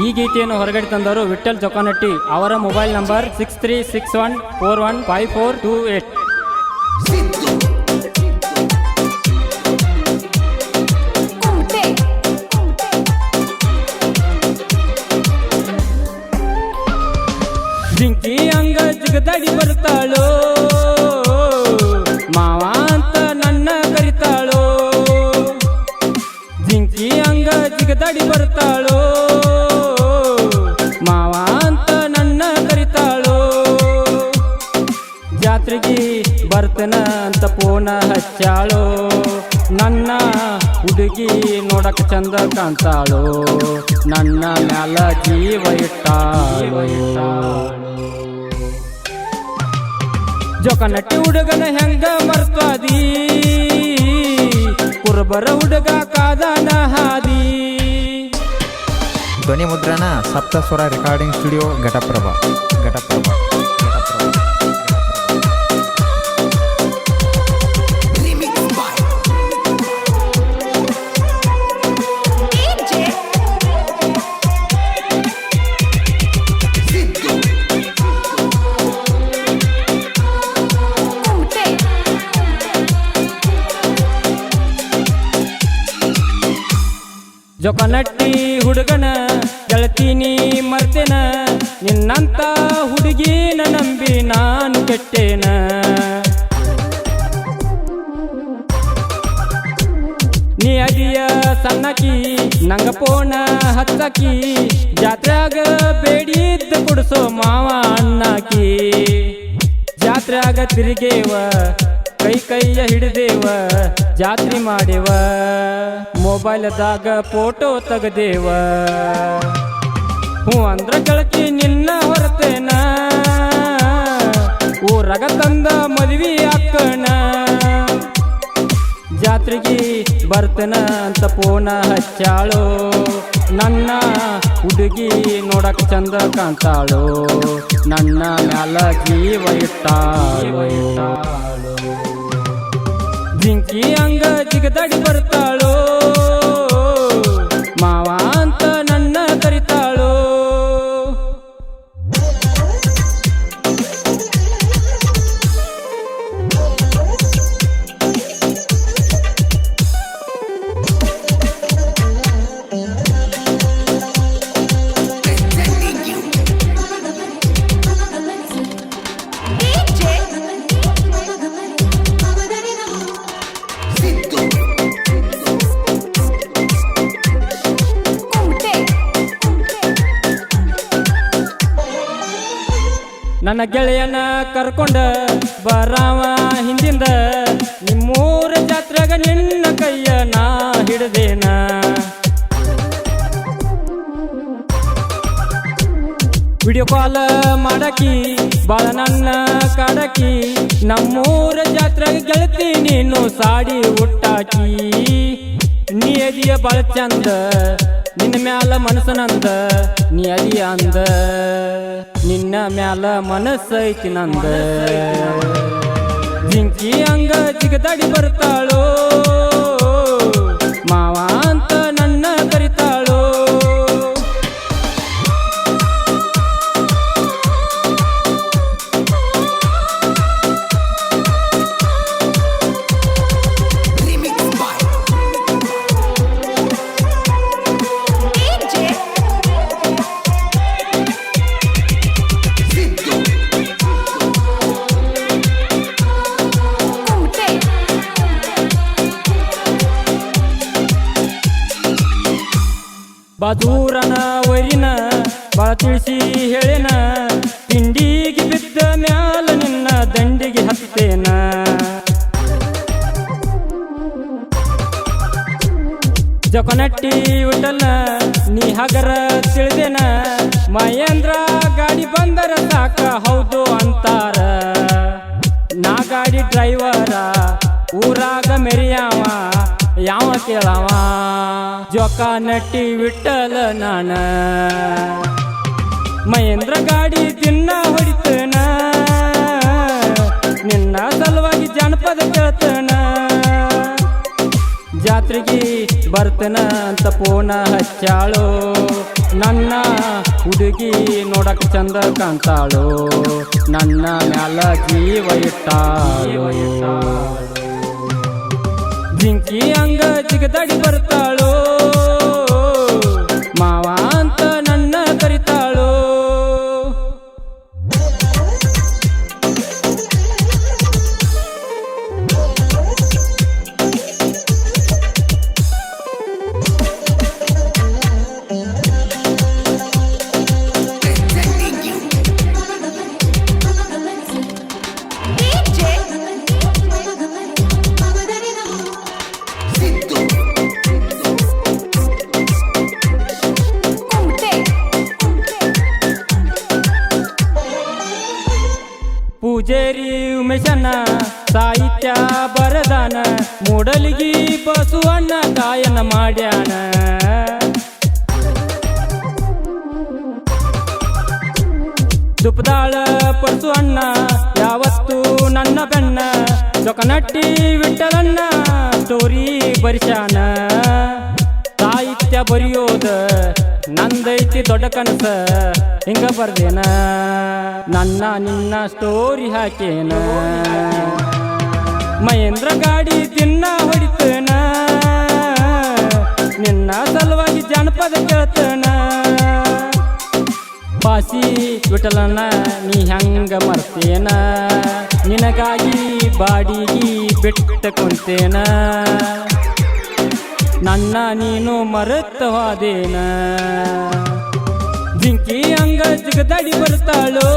ಈ ಗೀತೆಯನ್ನು ಹೊರಗಡೆ ತಂದವರು ವಿಠಲ್ ಜೋಕಾನಟ್ಟಿ. ಅವರ ಮೊಬೈಲ್ ನಂಬರ್ 6361415428. ಜಿಂಕಿ ಅಂಗ ಜಿಗದಾಡಿ ಬರ್ತಾಳೋ, ಮಾವ ಅಂತ ನನ್ನ ಕರಿತಾಳೋ. ಜಿಂಕಿ ಅಂಗ ಜಿಗದಾಡಿ ಬರ್ತಾಳೋ, ಮಾವ ಅಂತ ನನ್ನ ಕರಿತಾಳೋ. ಜಾತ್ರೆಗೆ ಬರ್ತನ ಅಂತ ಫೋನ ಹಚ್ಚಾಳೋ, ನನ್ನ ಹುಡುಗಿ ನೋಡಕ್ ಚಂದ ಕಾಣ್ತಾಳೋ, ನನ್ನ ಮ್ಯಾಲ ಜೀವ ಇಟ್ಟಾಳೋ. ಜೋಕಾನಟ್ಟಿ ಹುಡುಗನ ಹೆಂಗ ಮರ್ತಾದಿ, ಕುರುಬರ ಹುಡುಗ ಕಾದನ ಹಾದಿ. ಧ್ವನಿ ಮುದ್ರಣ ಸಪ್ತಸ್ವರ ರೆಕಾರ್ಡಿಂಗ್ ಸ್ಟುಡಿಯೋ ಘಟಪ್ರಭಾ. ಜೋಕಾನಟ್ಟಿ ಹುಡುಗನ ಗೆಳತೀನಿ ಮರ್ತೇನ, ನಿನ್ನಂತ ಹುಡುಗಿನ ನಂಬಿ ನಾನು ಕೆಟ್ಟೇನ. ನೀ ಅದಿಯ ಸಣ್ಣಕಿ ನಂಗ ಪೋನ ಹತ್ತಕಿ, ಜಾತ್ರ್ಯಾಗ ಬೇಡಿದ್ದ ಕೊಡಿಸೋ ಮಾವ ಅಣ್ಣಾಕಿ. ಜಾತ್ರ್ಯಾಗ ತಿರುಗೇವ ಕೈಯ ಹಿಡಿದೇವ, ಜಾತ್ರೆ ಮಾಡೇವ ಮೊಬೈಲ್ದಾಗ ಫೋಟೋ ತೆಗದೇವ. ಹ್ಞೂ ಅಂದ್ರ ಗೆಳತಿ ನಿನ್ನ ಹೊರತೇನ, ಊರಾಗ ತಂದ ಮದ್ವಿ ಅಕ್ಕಣ. ಜಾತ್ರೆಗೆ ಬರ್ತೇನ ಅಂತ ಫೋನ ಹಚ್ಚಾಳೋ, ನನ್ನ ಹುಡುಗಿ ನೋಡಕ್ ಚಂದ ಕಾಣ್ತಾಳೋ, ನನ್ನ ಮ್ಯಾಲ ಜೀವ ಇಟ್ಟಾಳೋ. ಜಿಂಕಿ ಅಂಗ ಜಿಗದಾಡಿ ಬರ್ತಾಳೋ, ಮಾವ ಅಂತ ನನ್ನ ಕರಿತಾಳೋ. ನನ್ನ ಗೆಳೆಯನ ಕರ್ಕೊಂಡ ಬರಾವ ಹಿಂದಿಂದ, ನಿಮ್ಮೂರ ಜಾತ್ರೆಗ ನಿನ್ನ ಕೈಯ ನಾ ಹಿಡ್ದೇನ. ವಿಡಿಯೋ ಕಾಲ್ ಮಾಡಕಿ ಬಾಳ ನನ್ನ ಕಾಡಕಿ, ನಮ್ಮೂರ ಜಾತ್ರೆಗ ಗೆಳತಿ ನೀನು ಸಾಡಿ ಉಟ್ಟಾಕಿ. ನೀ ಅದಿಯ ಬಾಳ ಚಂದ, ನಿನ್ನ ಮ್ಯಾಲ ಮನಸ್ಸನಂದ, ನೀ ಅದಿಯ ಅಂದ, ನಿನ್ನ ಮ್ಯಾಲ ಮನಸ್ಸೈತಿ ನಂದ. ಜಿಂಕಿ ಅಂಗ ಜಿಗದಾಡಿ ಬರ್ತಾಳೋ, ಮಾವ ಅಂತ ನನ್ನ ಕರಿತಾಳೋ. ಬಾದೂರನ ವರಿನ ಬಾಳ ತಿಳಿಸಿ ಹೇಳೇನ, ತಿಂಡಿಗೆ ಬಿದ್ದ ಮ್ಯಾಲ ನಿನ್ನ ದಂಡಿಗೆ ಹತ್ತೇನ. ಜೋಕಾನಟ್ಟಿ ವಿಠಲ್ನ ನೀ ಹಗರ ತಿಳಿದೇನ, ಮಹೇಂದ್ರ ಗಾಡಿ ಬಂದರ ಸಾಕ ಹೌದು ಅಂತಾರ. ನಾ ಗಾಡಿ ಡ್ರೈವರ ಊರಾಗ ಮೆರಿಯಾವ, ಯಾವ ಕೇಳವ ಜೋಕಾನಟ್ಟಿ ವಿಠಲ ನಾನ. ಮಹೇಂದ್ರ ಗಾಡಿ ದಿನ ಹೊಡಿತೇನ, ನಿನ್ನ ಸಲುವಾಗಿ ಜನಪದ ಕೇಳ್ತೇನ. ಜಾತ್ರೆಗೆ ಬರ್ತೇನ ಅಂತ ಫೋನ ಹಚ್ಚಾಳೋ, ನನ್ನ ಹುಡುಗಿ ನೋಡಕ್ ಚಂದ ಕಾಣ್ತಾಳು, ನನ್ನ ಮ್ಯಾಲ ಜೀವ ಇಟ್ಟಾಳು. ಜಿಂಕಿ ಹಂಗ ಜಿಗದಾಡಿ ಬರ್ತಾಳು, ಮಾವ ಅಂತ ನನ್ನ ಕರಿತಾಳು. ಪೂಜೇರಿ ಉಮೇಶನ ಸಾಹಿತ್ಯ ಬರದಾನ, ಮೂಡಲಿಗಿ ಬಸವಣ್ಣ ಗಾಯನ ಮಾಡ್ಯಾನ. ತುಪ್ಪದಾಳ ಪರಸು ಅಣ್ಣ ಯಾವತ್ತು ನನ್ನ ಬೆನ್ನ, ಚೊಕನಟ್ಟಿ ವಿಠಲಣ್ಣ ಸ್ಟೋರಿ ಬರಿಸ್ಯಾನ. ಸಾಹಿತ್ಯ ಬರೆಯೋದ ನಂದೈತಿ ದೊಡ್ಡ ಕನಸ, ಹಿಂಗ ಬರ್ದೇನ ನನ್ನ ನಿನ್ನ ಸ್ಟೋರಿ ಹಾಕೇನ. ಮಹೇಂದ್ರ ಗಾಡಿ ತಿನ್ನ ಹೊಡಿತೇನ, ನಿನ್ನ ಸಲುವಾಗಿ ಜಾನಪದ ಕೇಳ್ತೇನ. ಬಾಸಿ ವಿಠಲನ ನೀ ಹೆಂಗ ಮರ್ತೇನ, ನಿನಗಾಗಿ ಬಾಡಿಗಿ ಬಿಟ್ಟ ಕುಂತೇನ. ನನ್ನ ನೀನು ಮರೆತ ಹೋದೇನ. ಜಿಂಕಿ ಹಂಗ ಜಿಗದಾಡಿ ಬರ್ತಾಳೋ,